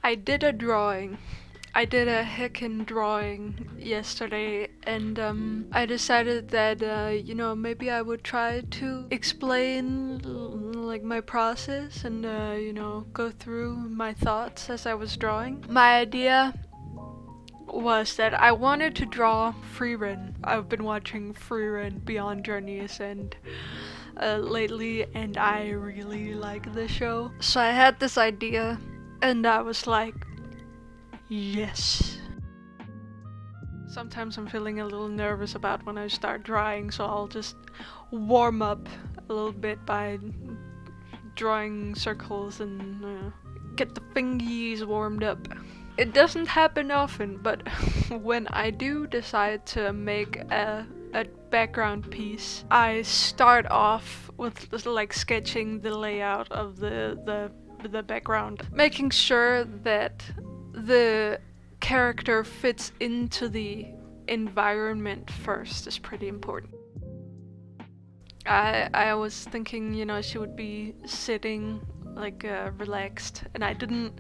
I did a drawing. I did a heckin' drawing yesterday, and I decided that maybe I would try to explain like my process and go through my thoughts as I was drawing. My idea was that I wanted to draw Frieren. I've been watching Frieren Beyond Journey's End lately, and I really like the show. So I had this idea, and I was like, yes. Sometimes I'm feeling a little nervous about when I start drawing, so I'll just warm up a little bit by drawing circles and get the fingies warmed up. It doesn't happen often, but when I do decide to make a background piece, I start off with like sketching the layout of the background, making sure that the character fits into the environment first is pretty important. I was thinking, she would be sitting like relaxed, and I didn't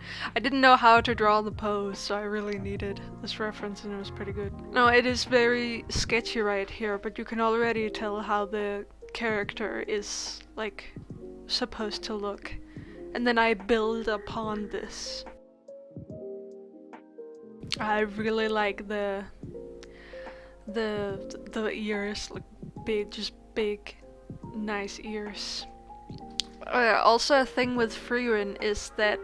know how to draw the pose, so I really needed this reference, and it was pretty good. No, it is very sketchy right here, but you can already tell how the character is like supposed to look, and then I build upon this. I really like the ears, like big, nice ears. Also, a thing with Frieren is that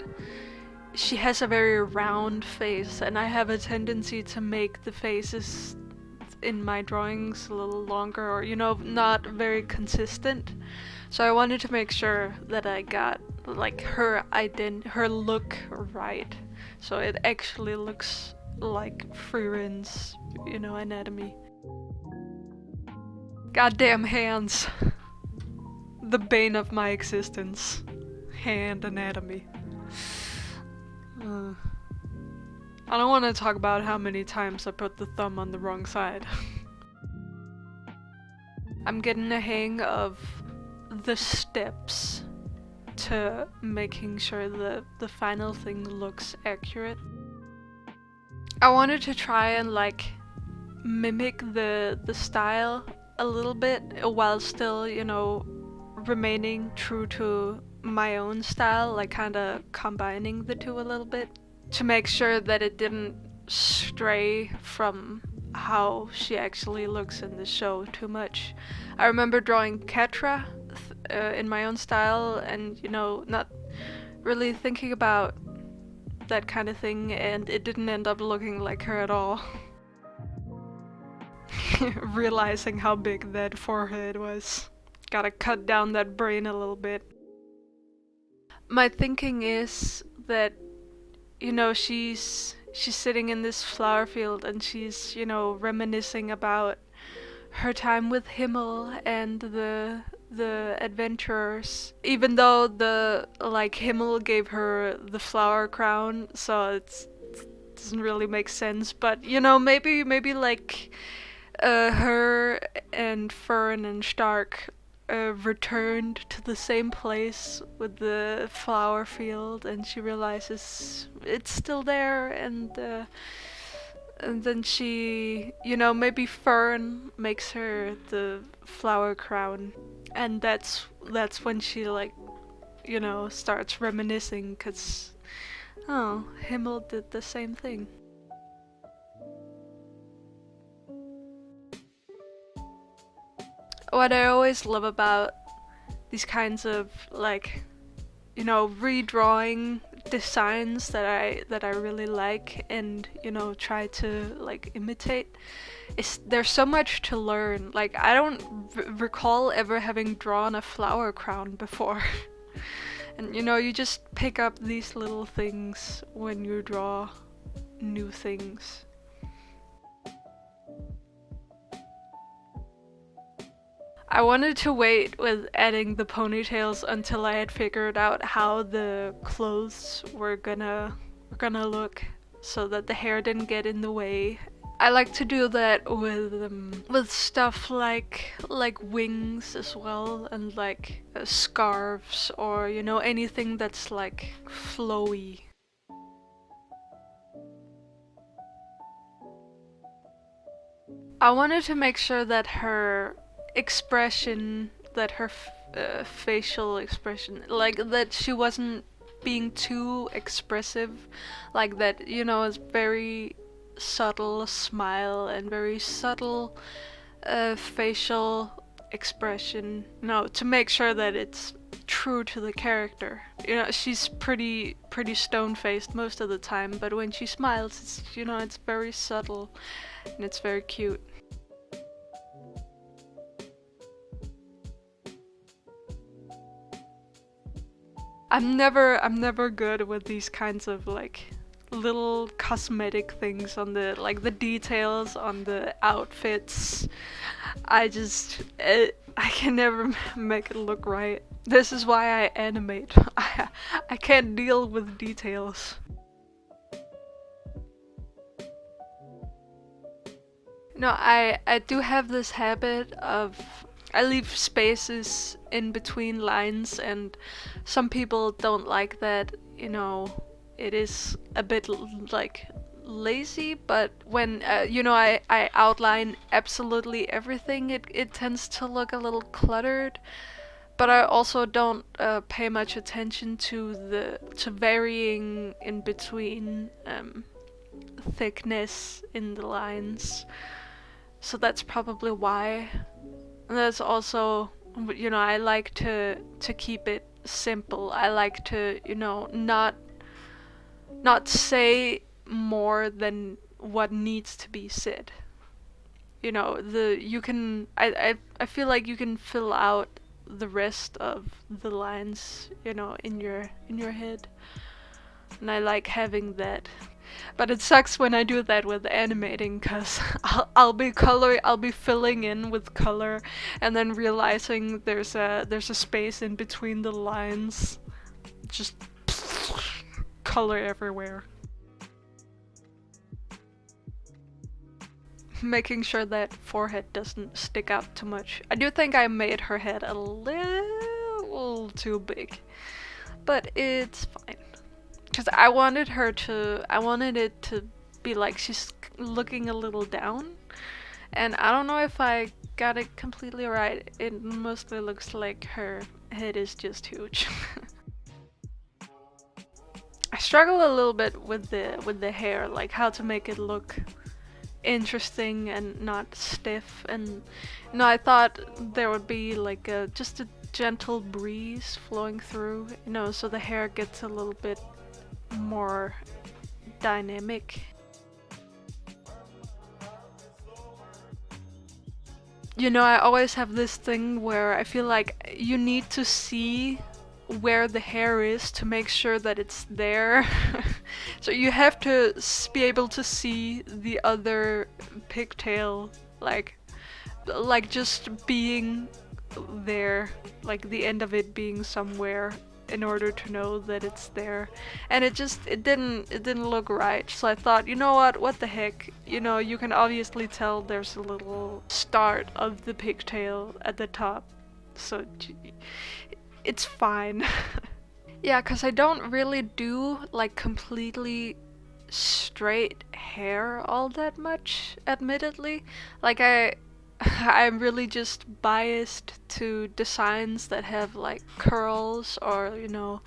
she has a very round face, and I have a tendency to make the faces in my drawings a little longer, or not very consistent. So I wanted to make sure that I got like her look right, so it actually looks like Frieren's, anatomy. Goddamn hands. The bane of my existence. Hand anatomy. I don't want to talk about how many times I put the thumb on the wrong side. I'm getting a hang of the steps to making sure the final thing looks accurate. I wanted to try and like mimic the style a little bit while still, remaining true to my own style, like kind of combining the two a little bit to make sure that it didn't stray from how she actually looks in the show too much. I remember drawing Catra in my own style and, not really thinking about that kind of thing, and it didn't end up looking like her at all. Realizing how big that forehead was. Gotta cut down that brain a little bit. My thinking is that, she's sitting in this flower field and she's, reminiscing about her time with Himmel and the adventurers. Even though Himmel gave her the flower crown, so it doesn't really make sense. But maybe like her and Fern and Stark returned to the same place with the flower field, and she realizes it's still there, and then she, maybe Fern makes her the flower crown, and that's when she starts reminiscing, cause Himmel did the same thing. What I always love about these kinds of redrawing designs that I really like and try to imitate is there's so much to learn. Like I don't recall ever having drawn a flower crown before. And you just pick up these little things when you draw new things. I wanted to wait with adding the ponytails until I had figured out how the clothes were gonna look, so that the hair didn't get in the way. I like to do that with stuff like wings as well, and scarves, or anything that's like flowy. I wanted to make sure that her expression, that her facial expression, like that she wasn't being too expressive, like that, you know, it's very subtle smile and very subtle facial expression. No, to make sure that it's true to the character. You know, she's pretty stone-faced most of the time, but when she smiles, it's, you know, it's very subtle and it's very cute. I'm never good with these kinds of like little cosmetic things on the like the details on the outfits. I can never make it look right. This is why I animate. I can't deal with details. No, I do have this habit of I leave spaces in between lines, and some people don't like that. You know, it is a bit like lazy, but when you know, I outline absolutely everything, it tends to look a little cluttered. But I also don't pay much attention to the to varying in between thickness in the lines. So that's probably why. And that's also, you know, I like to keep it simple. I like to, you know, not say more than what needs to be said. You know, the you can I feel like you can fill out the rest of the lines, you know, in your head. And I like having that. But it sucks when I do that with animating, cause I'll be filling in with color, and then realizing there's a space in between the lines, just color everywhere. Making sure that forehead doesn't stick out too much. I do think I made her head a little too big, but it's fine. Because I wanted it to be like she's looking a little down. And I don't know if I got it completely right. It mostly looks like her head is just huge. I struggle a little bit with the hair, like how to make it look interesting and not stiff. And you know, I thought there would be like just a gentle breeze flowing through, you know, so the hair gets a little bit more dynamic. You know, I always have this thing where I feel like you need to see where the hair is to make sure that it's there. So you have to be able to see the other pigtail, like just being there, like the end of it being somewhere in order to know that it's there. And it didn't look right. So I thought, you know what the heck? You know, you can obviously tell there's a little start of the pigtail at the top. So it's fine. Yeah, cuz I don't really do like completely straight hair all that much, admittedly. Like I'm really just biased to designs that have like curls or, you know,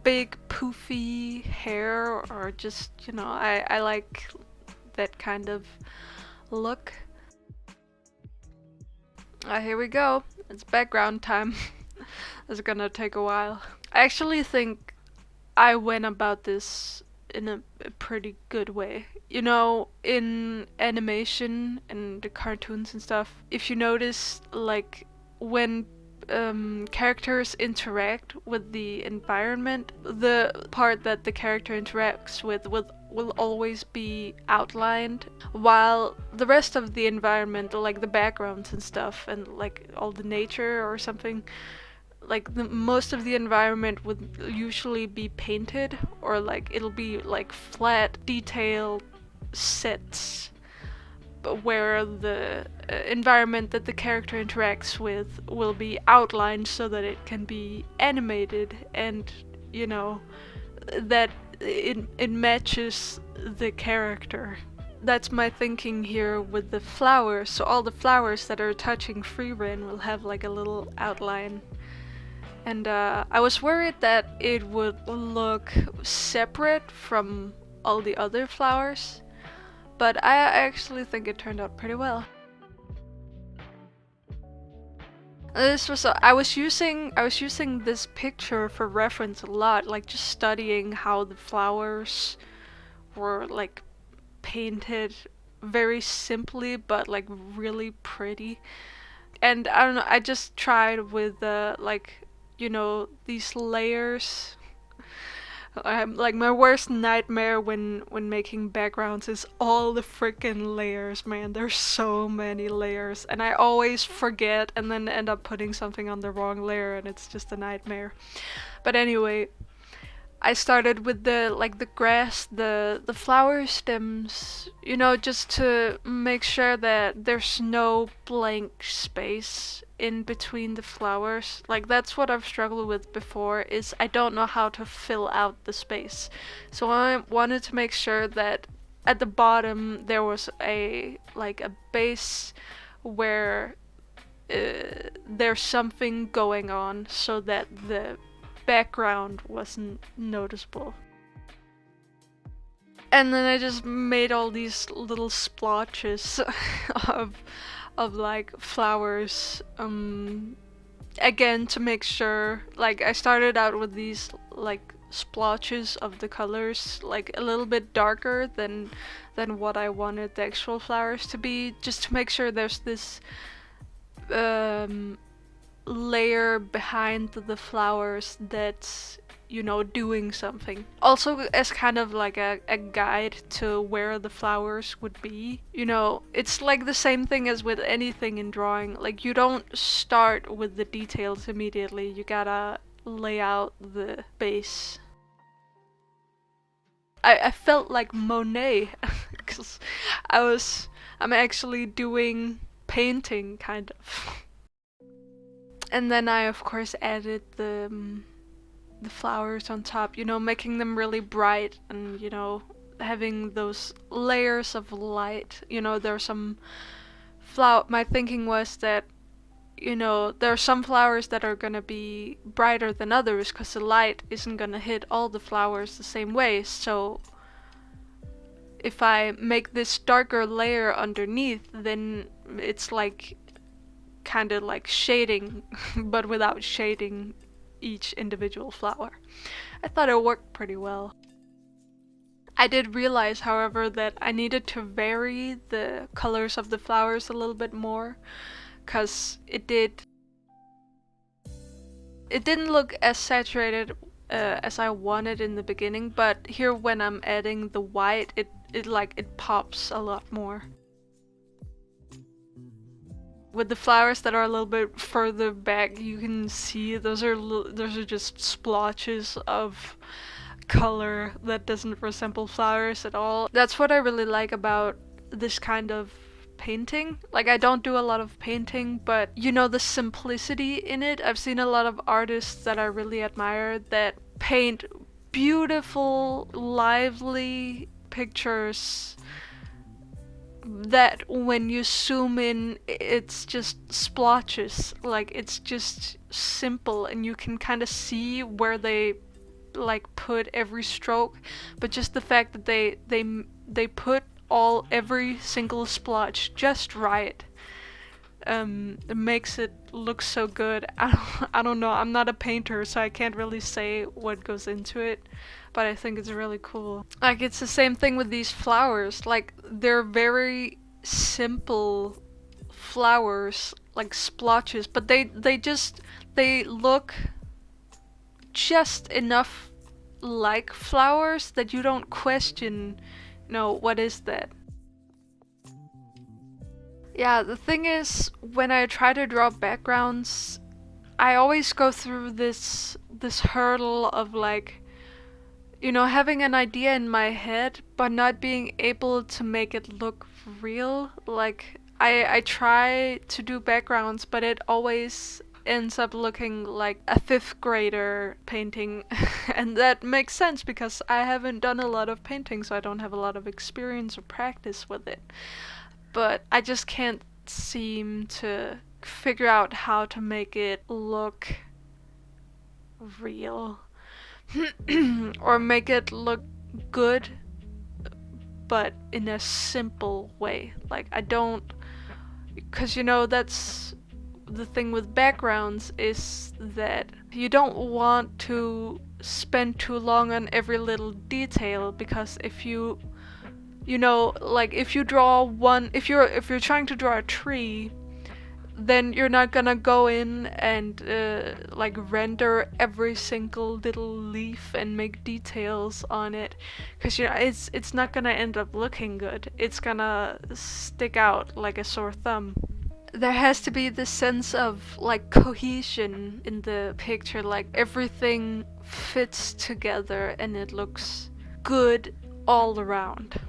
big poofy hair, or just, you know, I like that kind of look. Here we go. It's background time. It's gonna take a while. I actually think I went about this in a pretty good way. You know, in animation and the cartoons and stuff, if you notice, like, when characters interact with the environment, the part that the character interacts with will always be outlined, while the rest of the environment, like the backgrounds and stuff, and like all the nature or something, like the most of the environment would usually be painted, or like it'll be like flat detailed sets, but where the environment that the character interacts with will be outlined so that it can be animated, and you know that it matches the character. that's my thinking here with the flowers. So all the flowers that are touching Frieren will have like a little outline. And I was worried that it would look separate from all the other flowers, but I actually think it turned out pretty well. This was I was using this picture for reference a lot, like just studying how the flowers were like painted very simply but like really pretty. And I don't know, I just tried with like, you know, these layers. Like my worst nightmare when making backgrounds is all the freaking layers, man. There's so many layers, and I always forget and then end up putting something on the wrong layer, and it's just a nightmare. But anyway, I started with the grass, the flower stems, you know, just to make sure that there's no blank space in between the flowers. Like that's what I've struggled with before, is I don't know how to fill out the space. So I wanted to make sure that at the bottom there was a base where there's something going on so that the background wasn't noticeable. And then I just made all these little splotches of like flowers, again to make sure. Like I started out with these like splotches of the colors, like a little bit darker than what I wanted the actual flowers to be, just to make sure there's this layer behind the flowers that's, you know, doing something. Also as kind of like a guide to where the flowers would be. You know, it's like the same thing as with anything in drawing. Like you don't start with the details immediately. You gotta lay out the base. I felt like Monet because I'm actually doing painting kind of. And then I of course added the flowers on top, you know, making them really bright and, you know, having those layers of light. You know, there's some my thinking was that, you know, there are some flowers that are gonna be brighter than others because the light isn't gonna hit all the flowers the same way. So if I make this darker layer underneath, then it's like kind of like shading, but without shading each individual flower. I thought it worked pretty well. I did realize, however, that I needed to vary the colors of the flowers a little bit more, because it didn't look as saturated as I wanted in the beginning, but here when I'm adding the white, it pops a lot more. With the flowers that are a little bit further back, you can see those are just splotches of color that doesn't resemble flowers at all. That's what I really like about this kind of painting. Like I don't do a lot of painting, but you know, the simplicity in it. I've seen a lot of artists that I really admire that paint beautiful, lively pictures that when you zoom in, it's just splotches. Like it's just simple and you can kind of see where they like put every stroke, but just the fact that they put every single splotch just right, it makes it look so good. I don't know, I'm not a painter, so I can't really say what goes into it, but I think it's really cool. Like it's the same thing with these flowers. Like they're very simple flowers, like splotches, but they look just enough like flowers that you don't question, you know, what is that? Yeah, the thing is, when I try to draw backgrounds, I always go through this hurdle of like, you know, having an idea in my head but not being able to make it look real. Like I try to do backgrounds, but it always ends up looking like a fifth grader painting. And that makes sense because I haven't done a lot of painting, so I don't have a lot of experience or practice with it. But I just can't seem to figure out how to make it look real. Or make it look good, but in a simple way. Like, I don't, because that's the thing with backgrounds, is that you don't want to spend too long on every little detail, because if like if you draw one, if you're trying to draw a tree, then you're not gonna go in and like render every single little leaf and make details on it, because it's not gonna end up looking good. It's gonna stick out like a sore thumb. There has to be this sense of like cohesion in the picture, like everything fits together and it looks good all around.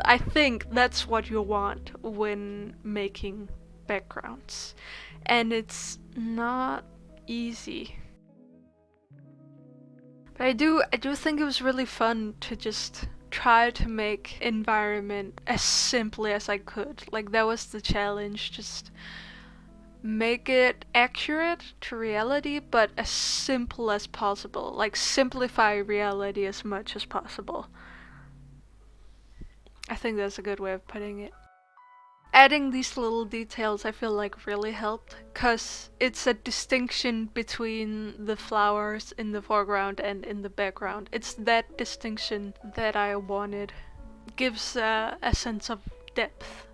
I think that's what you want when making backgrounds, and it's not easy. But I do think it was really fun to just try to make environment as simply as I could. Like, that was the challenge, just make it accurate to reality, but as simple as possible. Like, simplify reality as much as possible. I think that's a good way of putting it. Adding these little details I feel like really helped, cause it's a distinction between the flowers in the foreground and in the background. It's that distinction that I wanted. Gives a sense of depth.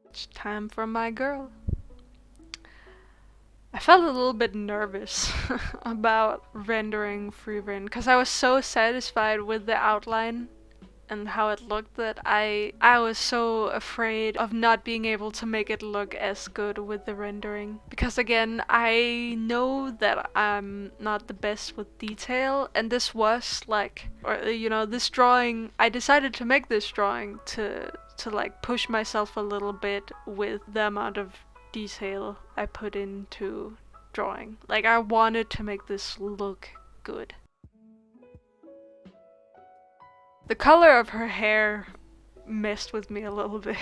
It's time for my girl. I felt a little bit nervous about rendering Frieren, cause I was so satisfied with the outline and how it looked that I was so afraid of not being able to make it look as good with the rendering. Because again, I know that I'm not the best with detail, and this was like, this drawing, I decided to make this drawing to like push myself a little bit with the amount of detail I put into drawing. Like, I wanted to make this look good. The color of her hair messed with me a little bit.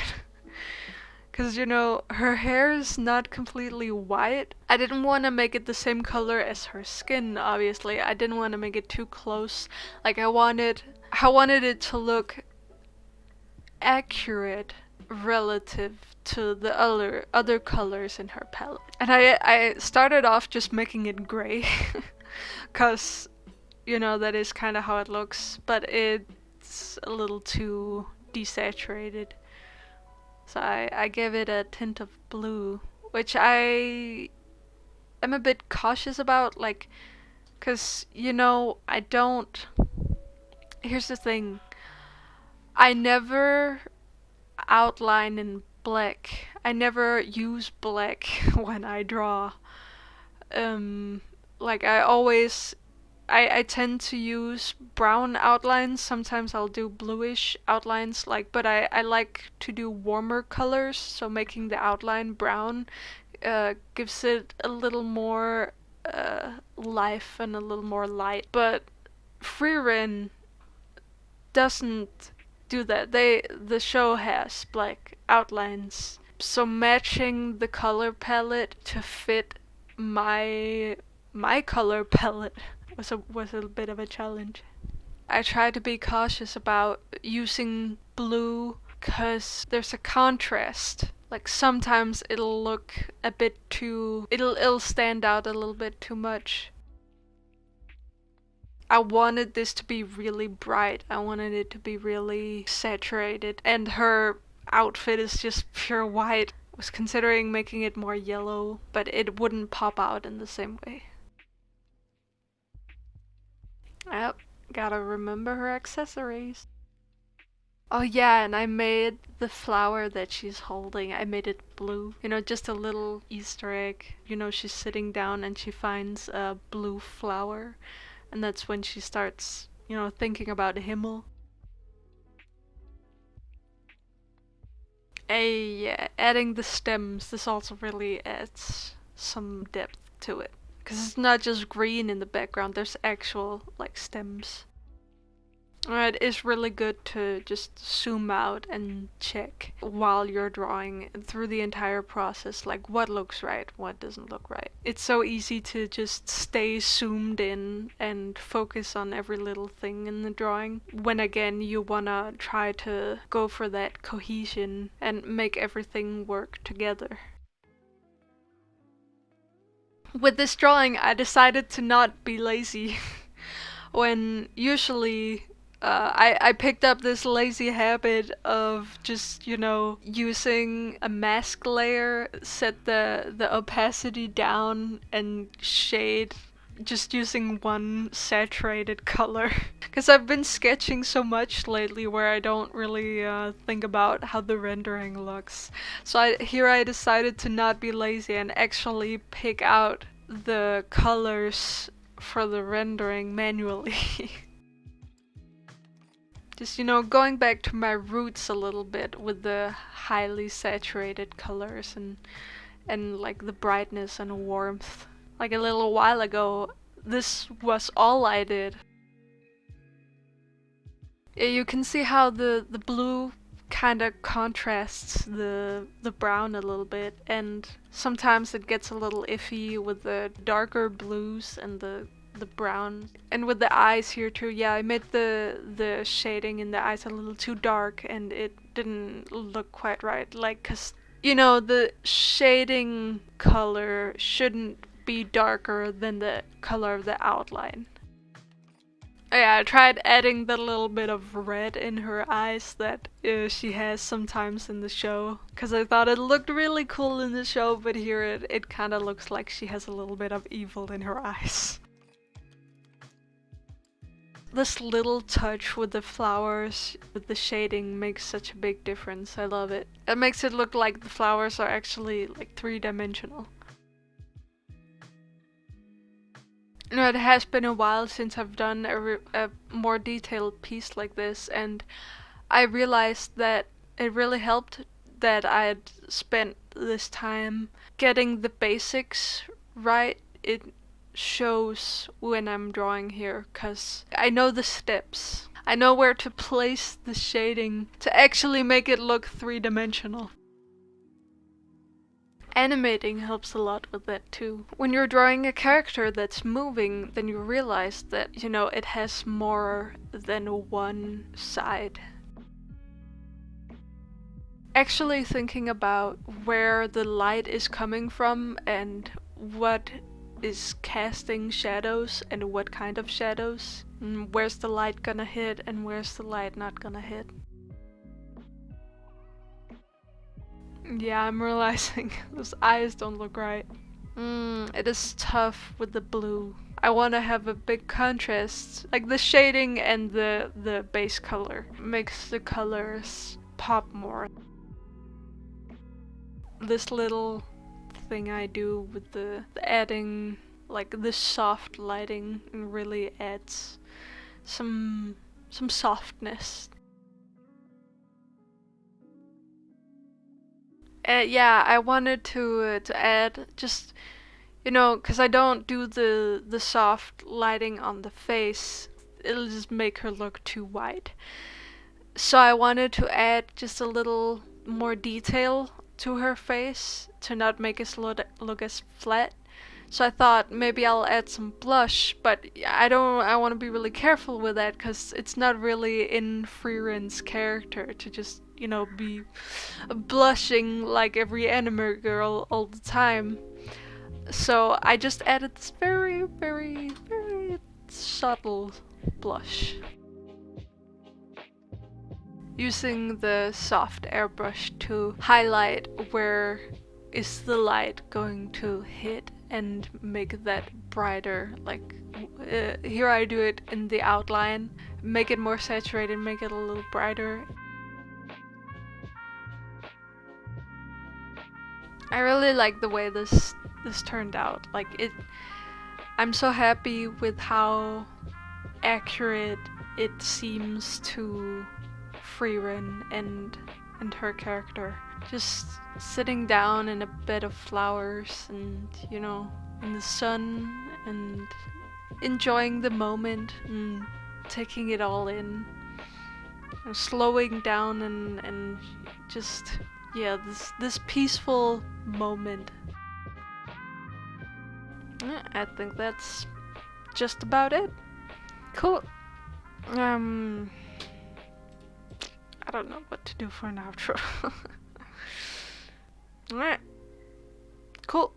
Because, her hair is not completely white. I didn't want to make it the same color as her skin, obviously. I didn't want to make it too close. Like, I wanted it to look accurate relative to the other colors in her palette. And I started off just making it gray. Because, that is kind of how it looks. But it's a little too desaturated, so I gave it a tint of blue, which I am a bit cautious about, like, cause I don't. Here's the thing, I never outline in black. I never use black when I draw. Like, I tend to use brown outlines. Sometimes I'll do bluish outlines, but I like to do warmer colors, so making the outline brown gives it a little more life and a little more light. But Frieren doesn't do that. The show has black outlines, so matching the color palette to fit my color palette was a bit of a challenge. I try to be cautious about using blue because there's a contrast. Like, sometimes it'll look a bit too, it'll stand out a little bit too much. I wanted this to be really bright. I wanted it to be really saturated, and her outfit is just pure white. I was considering making it more yellow, but it wouldn't pop out in the same way. Yep, gotta remember her accessories. Oh yeah, and I made the flower that she's holding, I made it blue. Just a little Easter egg. She's sitting down and she finds a blue flower, and that's when she starts, thinking about Himmel. Yeah, adding the stems, this also really adds some depth to it. Because it's not just green in the background, there's actual like stems. It is really good to just zoom out and check while you're drawing through the entire process, like what looks right, what doesn't look right. It's so easy to just stay zoomed in and focus on every little thing in the drawing, when again you wanna try to go for that cohesion and make everything work together. With this drawing, I decided to not be lazy. When usually I picked up this lazy habit of just, using a mask layer, set the opacity down, and shade just using one saturated color. Because I've been sketching so much lately where I don't really think about how the rendering looks. So I decided to not be lazy and actually pick out the colors for the rendering manually. Just, going back to my roots a little bit with the highly saturated colors and like the brightness and warmth. Like a little while ago, this was all I did. You can see how the blue kind of contrasts the brown a little bit, and sometimes it gets a little iffy with the darker blues and the brown. And with the eyes here too, yeah, I made the shading in the eyes a little too dark and it didn't look quite right. Like, cause the shading color shouldn't be darker than the color of the outline. Yeah, I tried adding the little bit of red in her eyes that she has sometimes in the show, because I thought it looked really cool in the show, but here it kind of looks like she has a little bit of evil in her eyes. This little touch with the flowers, with the shading, makes such a big difference. I love it. It makes it look like the flowers are actually like three-dimensional. It has been a while since I've done a more detailed piece like this, and I realized that it really helped that I had spent this time getting the basics right. It shows when I'm drawing here, because I know the steps. I know where to place the shading to actually make it look three-dimensional. Animating helps a lot with that too. When you're drawing a character that's moving, then you realize that, it has more than one side. Actually thinking about where the light is coming from and what is casting shadows and what kind of shadows. Where's the light gonna hit and where's the light not gonna hit. Yeah, I'm realizing those eyes don't look right. It is tough with the blue. I want to have a big contrast. Like the shading and the base color makes the colors pop more. This little thing I do with the adding, like the soft lighting, really adds some softness. Yeah, I wanted to add just, because I don't do the soft lighting on the face. It'll just make her look too white. So I wanted to add just a little more detail to her face to not make it look as flat. So I thought maybe I'll add some blush, but I want to be really careful with that because it's not really in Frieren's character to just, be blushing like every anime girl all the time. So I just added this very, very, very subtle blush. Using the soft airbrush to highlight where is the light going to hit and make that brighter. Like here I do it in the outline, make it more saturated, make it a little brighter. I really like the way this turned out. Like I'm so happy with how accurate it seems to Frieren, and and her character. Just sitting down in a bed of flowers and, you know, in the sun and enjoying the moment and taking it all in. And slowing down and just, yeah, this peaceful moment. Yeah, I think that's just about it. Cool. I don't know what to do for an outro. Alright. Cool.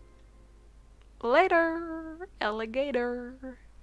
Later, alligator.